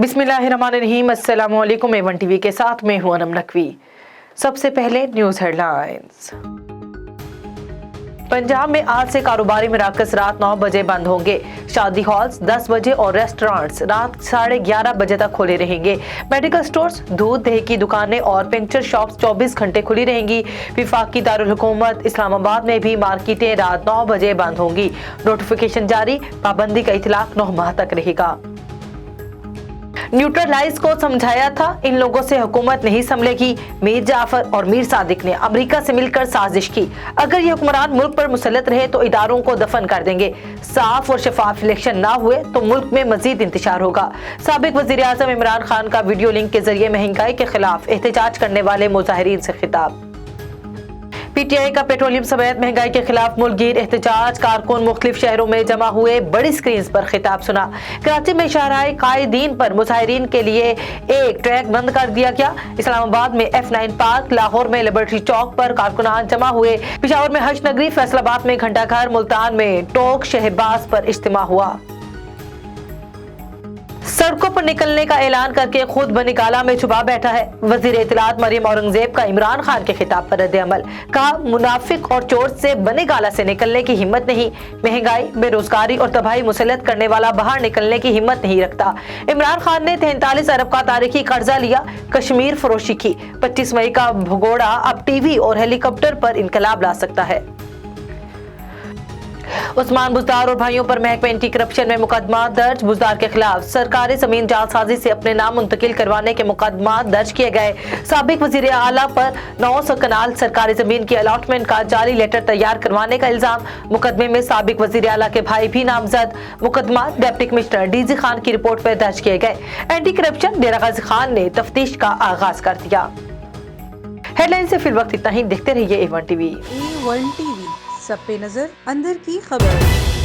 बिस्मिल्लाहिर्रहमानिर्रहीम। अस्सलाम वालेकुम। A1 टीवी के साथ मैं हूं अनम नकवी। सबसे पहले न्यूज हेडलाइंस। पंजाब में आज से कारोबारी मराकज रात 9 बजे बंद होंगे। शादी हॉल्स 10 बजे और रेस्टोरेंट्स रात 11:30 बजे तक खुले रहेंगे। मेडिकल स्टोर्स, दूध दही की दुकानें और पंक्चर शॉप्स 24 घंटे खुली रहेंगी। वफाकी दारुल हुकूमत इस्लामाबाद में भी मार्केटें रात 9 बजे बंद होंगी। नोटिफिकेशन जारी, पाबंदी का इतलाक 9 माह तक रहेगा। न्यूट्रलाइज को समझाया था, इन लोगों से हुकूमत नहीं संभलेगी। मीर जाफर और मीर सादिक ने अमेरिका से मिलकर साजिश की। अगर ये हुक्मरान मुल्क पर मुसल्लत रहे तो इदारों को दफन कर देंगे। साफ और शफाफ इलेक्शन ना हुए तो मुल्क में मजीद इंतशार होगा। साबिक वजीर आजम इमरान खान का वीडियो लिंक के जरिए महंगाई के खिलाफ एहतजाज करने वाले मुजाहिरीन से खिताब। पीटीआई का पेट्रोलियम समेत महंगाई के खिलाफ मुल्कगीर एहतजाज। कारकुन मुख्तलिफ शहरों में जमा हुए, बड़ी स्क्रीन पर खिताब सुना। कराची में शाहराह कायदीन पर मुजाहिरीन के लिए एक ट्रैक बंद कर दिया गया। इस्लामाबाद में F9 पार्क, लाहौर में लिबर्टी चौक पर कारकुनान जमा हुए। पिशावर में हज नगरी, फैसलाबाद में घंटाघर, मुल्तान में टोक शहबाज पर इज्तिमा हुआ। सड़कों पर निकलने का ऐलान करके खुद बनिकाला में छुपा बैठा है। वजीर इत्तलात मरियम औरंगजेब का इमरान खान के खिताब पर रद्द-ए-अमल। कहा, मुनाफिक और चोर से बनिकाला से निकलने की हिम्मत नहीं। महंगाई, बेरोजगारी और तबाही मुसल्लत करने वाला बाहर निकलने की हिम्मत नहीं रखता। इमरान खान ने 43 अरब का तारीखी कर्जा लिया, कश्मीर फरोशी की। 25 मई का भगोड़ा अब टीवी और हेलीकॉप्टर पर इनकलाब ला सकता है। उस्मान बुजदार और भाइयों पर महकमा एंटी करप्शन में मुकदमा दर्ज। बुजदार के खिलाफ सरकारी जमीन जालसाजी से अपने नाम मुंतकिल करवाने के मुकदमा दर्ज किए गए। साबिक वजीर आला पर 900 कनाल सरकारी जमीन की अलॉटमेंट का जाली लेटर तैयार करवाने का इल्जाम। मुकदमे में साबिक वजीर आला के भाई भी नामजद। मुकदमा डिप्टी कमिश्नर डीजी खान की रिपोर्ट पर दर्ज किए गए। एंटी करप्शन डेरा गाजी खान ने तफ्तीश का आगाज कर दिया। हेडलाइन से फिल वक्त इतना ही। देखते रहिए A1 टीवी। A1 टीवी, सब पे नजर, अंदर की खबर।